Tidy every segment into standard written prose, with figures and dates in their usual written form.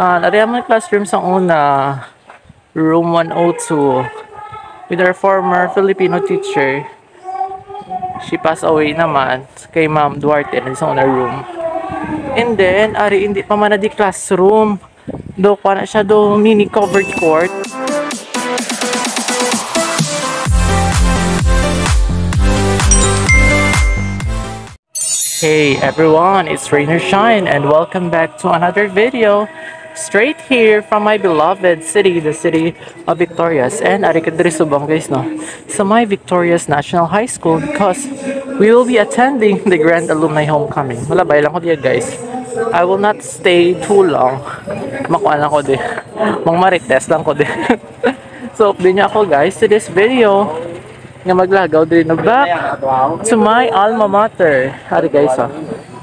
Nariyan mo classroom sa una, room 102, with our former Filipino teacher. She passed away naman kay Ma'am Duarte na sa una room. And then, ari hindi pa man na di classroom. Do pa na siya do mini covered court. Hey everyone, it's Rain or Shine and welcome back to another video straight here from my beloved city, the city of Victorias. And ari kadiri subong guys no, sa my Victorias National High School because we will be attending the Grand Alumni Homecoming. Malabay lang ko diya guys. I will not stay too long. Makuha lang ko di. Mang marites lang ko di. So, update niyo ako guys to this video nga maglagaw din na back to my alma mater. Hari guys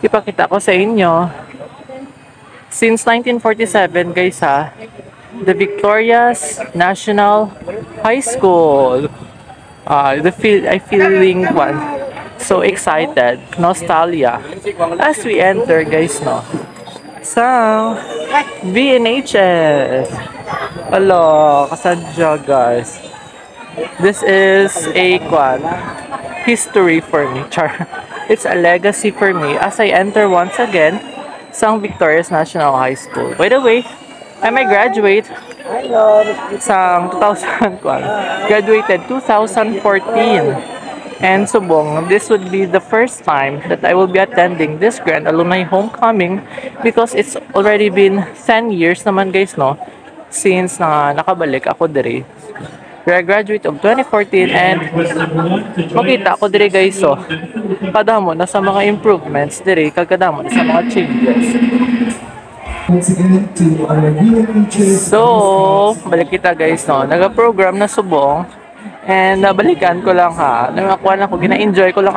ipakita ko sa inyo since 1947 guys the Victorias National High School. I feeling so excited, nostalgia as we enter guys no sa VNHS. Hello, kasadya guys. This is a history for me, char. It's a legacy for me as I enter once again sa Victorias National High School. By the way, I may graduate sa 2000 graduated 2014. And subong, this would be the first time that I will be attending this Grand Alumni Homecoming because it's already been 10 years naman guys no since nakabalik ako diri. I graduate of 2014 and makita ko dire guys kadamo na sa mga improvements dire kadamo na sa mga changes. So balik kita guys no, naga-program na subong and balikan ko lang nakakuha lang ko, gina-enjoy ko lang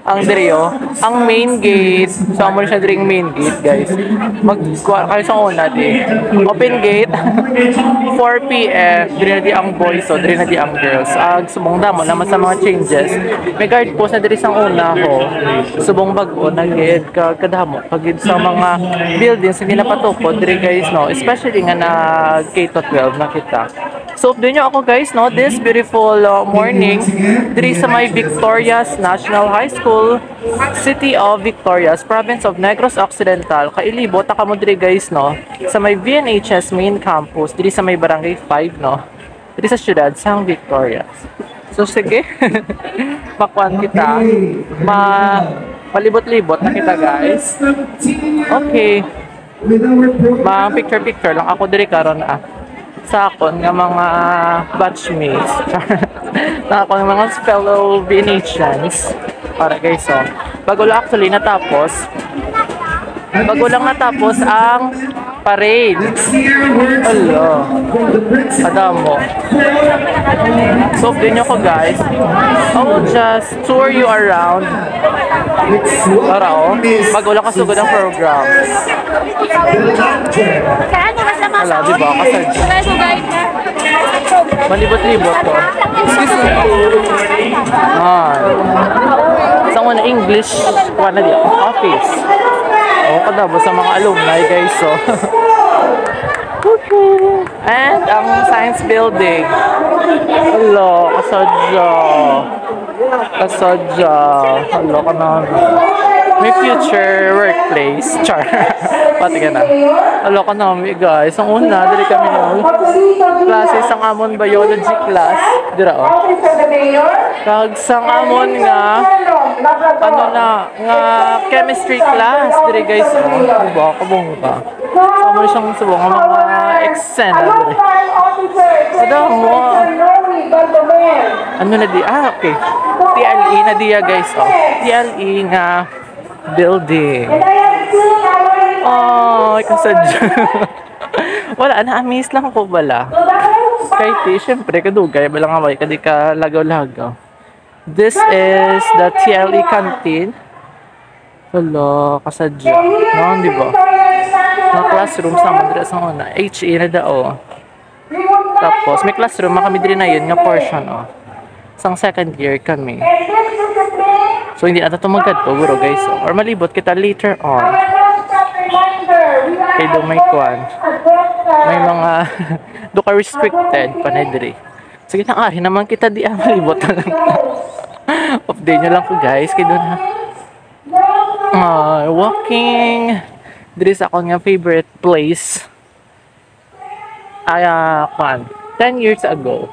ang direo, ang main gate. So mo siya diring main gate guys. Magkuha kayo sa una di. Open gate 4 PM. Diri na di ang boys diri na di ang girls. Subong damo naman sa mga changes. May guard post na diri sa una ko. Subong bag-o na gid kadamo pagid sa mga buildings nga napatukod diri guys no. Especially nga na K-12 na kita. So, update nyo ako guys, no? This beautiful morning diri sa may Victorias National High School, City of Victorias, Province of Negros Occidental. Kailibot ako mo diri guys, no? Sa may VNHS main campus, diri sa may Barangay 5, no? Diri sa syudad sang Victorias. So, sige. Makuan kita. Malibot-libot na kita guys. Okay. Picture-picture lang ako diri karon sa akon nga mga batchmates. Sa akon mga fellow Venetians. Para guys bago lang natapos ang parade. Hello. Adamo. So, din nyo ko guys. I will just tour you around. Bago lang kasugod ang programs. Wala, diba? Malibot-libot to. Excuse me. Sa mga English, office. Kadabo sa mga alumni guys okay. And ang science building. Hello, kasadya. Hello ka na. May future workplace. Char. Pati ka na. Hello ka na guys. Ang una, dali kami yung classes ang amon biology class. Dira Kag sang amon nga nga chemistry class diri guys diba kabong ka mo siyang subong ang mga exen mo ano na di okay TLE na diya guys TLE nga building kasadya wala na-amaze lang ko bala kahit syempre kadugay bala nga may kadi ka lagaw-lagaw. This is the TLE canteen. Hello, kasadya. No, di ba? Mga classroom sa mga sa una. HE na dao. Tapos, may classroom. Kami din na yun, nga portion. Sang second year kami. So, hindi na ito magad to, bro, guys. Or malibot kita later on. Kay do may kwan. May mga do ka restricted panay diri. Sige na ari naman kita di ang libot na lang. Update nyo lang ko guys kay doon ha. Walking. Diri sa akong nga favorite place. Ay, kwan. 10 years ago.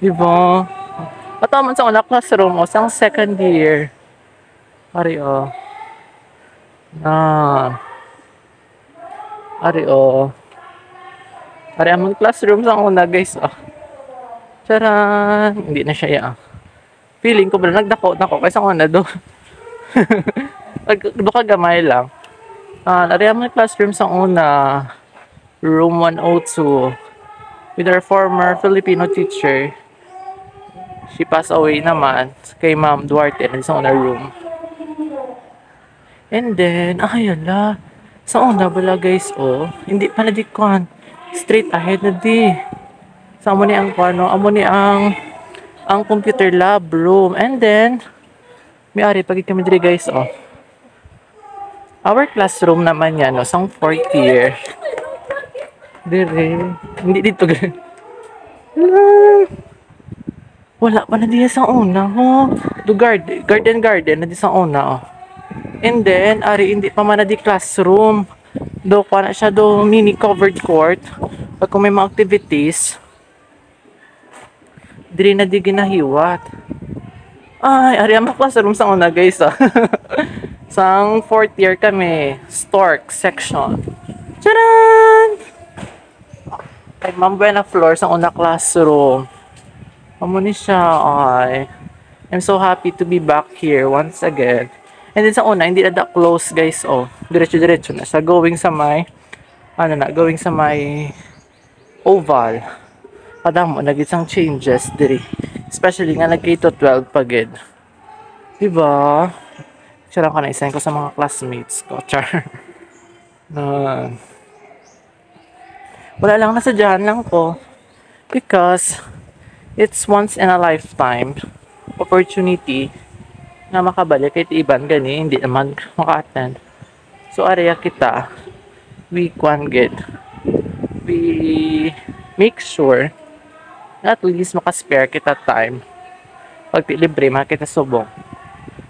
Diba? Pataman sa una classroom o sang second year. Ari Ari among classroom sa una guys Charan! Hindi na siya Feeling ko ba nagdako kaysa una do. Do ka gamay lang. Ari among classroom sa una. Room 102. With our former Filipino teacher. She passed away naman kay Ma'am Duarte na sa una room. And then, sa una bala guys, hindi pa na di kwan. Straight ahead na di. Sa amo ni ang ang computer lab room. And then, may ari pag kami diri guys, Our classroom naman yan, sang 4th year. Dire. Hindi dito. Wala pa na diya sa una, Do garden na di sa una, And then, ari hindi pa man na di classroom. Do pa na siya do mini covered court. Pag kung may mga activities, diri na di ginahiwat. Ari ang classroom sa una guys, Sang 4th year kami, Stork section. Charan! Kay Ma'am Buena Flor sa una classroom. Amo ni siya, I'm so happy to be back here once again. And then sa una, hindi na close guys, Diretso na siya. Going sa may oval. Padamo, nag-isang changes diri. Especially nga nag-K-12 pagid. Diba? Charang ka na isahin ko sa mga classmates ko. Char. Wala lang, nasadyahan lang ko. Because, it's once in a lifetime opportunity na makabalik kahit iban gani, hindi naman maka-attend. So, area kita, we make sure na at least makaspare kita time. Pag libre, makita subong.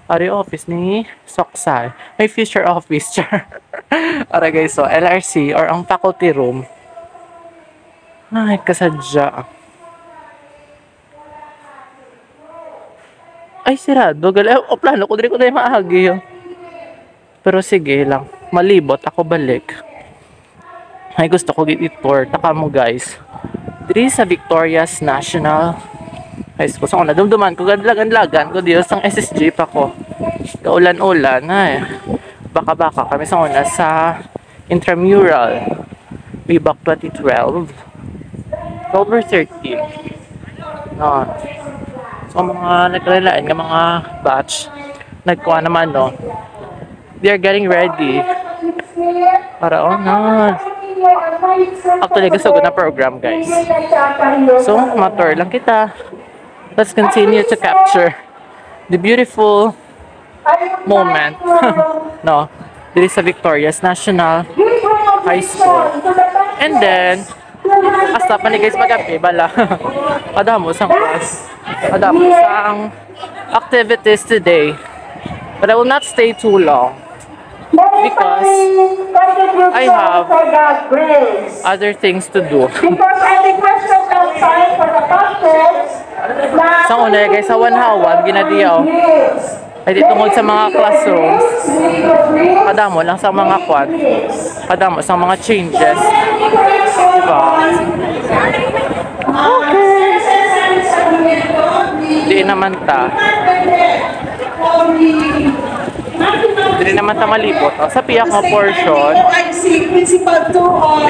Area office ni Soksay. May future office, char. Ara guys, so LRC or ang faculty room. Ay, kasadya. Ay, sirado. Plano ko, ko tayo maagi. Pero sige lang. Malibot, ako balik. Ay, gusto ko tour. Taka mo, guys. Diri sa Victoria's National High School. So, kung nadumduman ko, ganlagan ko dito sa SSG pa ko. Kaulan-ulan, ay. Baka-baka kami sa una sa intramural. Way back 2012. October 13. So, mga nagkalalaan ng mga batch, nagkuha naman, they are getting ready. Para, actually, gusto ko na program, guys. So, matur lang kita. Let's continue to capture the beautiful moment. Dito sa Victoria's National High School. And then, hasta pa ni guys magabi, bala. Padamo sang class. Padamo sang activities today. But I will not stay too long. Because I have other things to do. Sa una guys, sa Wanhawan, ginadiyaw. Ay di tungod sa mga classrooms. Padamo lang sa mga kwan. Padamo sa mga changes. Diba? Okay. Di naman ta. Di naman ta malipot. Sa piyak nga portion. Principal 2 of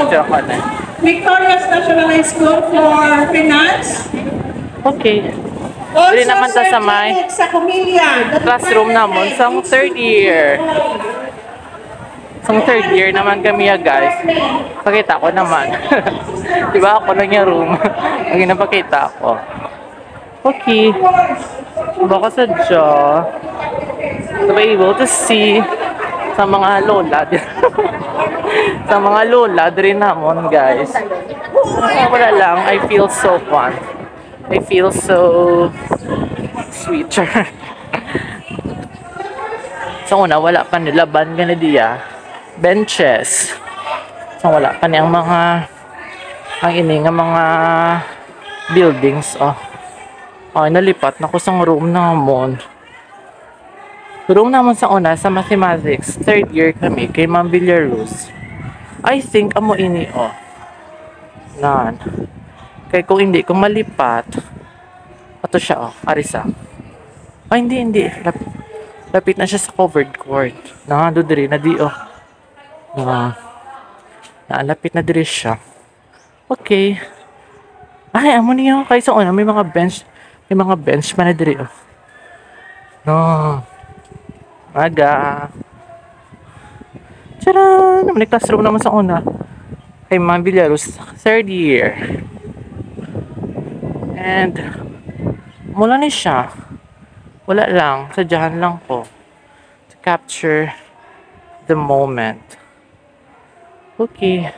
Victoria's National High School for Finance. Okay. Di naman ta sa may classroom namon sa 3rd year. Sa 3rd year naman kami guys. Pakita ko naman. Diba ako lang yung room. Ang ginapakita ko. Okay. Baka sadya to be able to see sa sa mga lola. Sa mga lola, diri namon guys. Wala lang, I feel so fun. I feel so sweet. So una, wala pa nila ban gana diya. Benches. So wala pa niyang mga ang ini nga mga buildings. Oh. Oh, nalipat na ko sa room namon. Room namon sa una sa mathematics. Third year kami kay Ma'am Villaruz. I think amo ini oh. Nan. Kay kung hindi ko malipat, ato siya oh, arisa. Ay hindi. Lapit na siya sa covered court. Na do diri na di oh. Lapit na diri siya. Okay. Ay, amo niyo kay sa una may mga bench pa na diri oh. No. Aga. Tcharan! May classroom naman sa una. Kay Ma'am Villaruz, third year. And, mula na siya. Wala lang. Sadyahan lang ko. To capture the moment. Okay.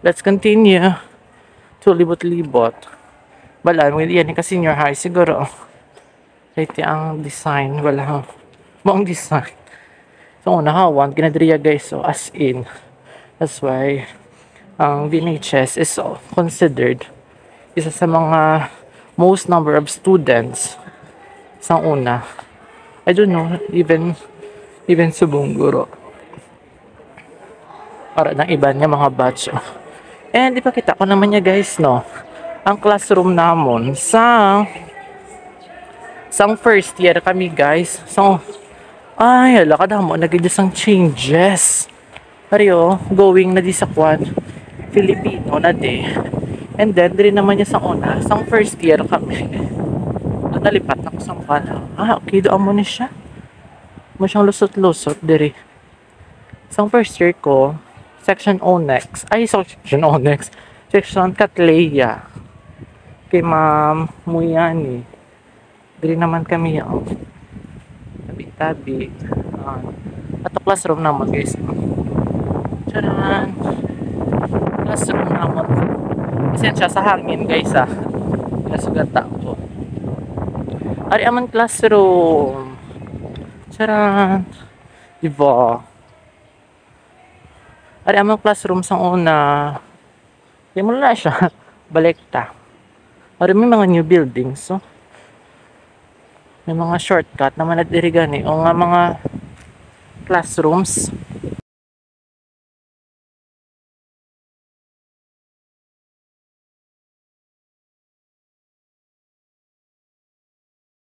Let's continue. To libot-libot. Balaan, yan ka senior high siguro. Kahit ang design, wala. Mong design. So, unahawan, ginadriya guys. So, as in. That's why, ang VNHS is considered isa sa mga most number of students sa una. I don't know, even subong guro. Para ng iba niya mga batch. And ipakita ko naman niya guys, no. Ang classroom namon sa first year kami guys. So, ay, hala ka mo, nagiging changes. Pareho, going na di sa kwan. Filipino na di. And then, diri naman niya sa una. Sa first year kami. Nalipat ako sa kwan. Okay, doon mo na siya. Masyang lusot-lusot, diri. Sa first year ko, Section Onex. Ay, Section Onex. Section Catleya. Kay Ma'am Muyani. Diri naman kami yung tabi-tabi. Ato classroom naman guys. Tcharan! Classroom naman. Isensya sa hangin guys ah. Pinasugata ko. Ari aman classroom. Tcharan! Diba? Ari aman classroom sa una. Kaya mo na siya. Balikta. Ari may mga new buildings. So. May mga shortcut naman at dirigani. O nga mga classrooms.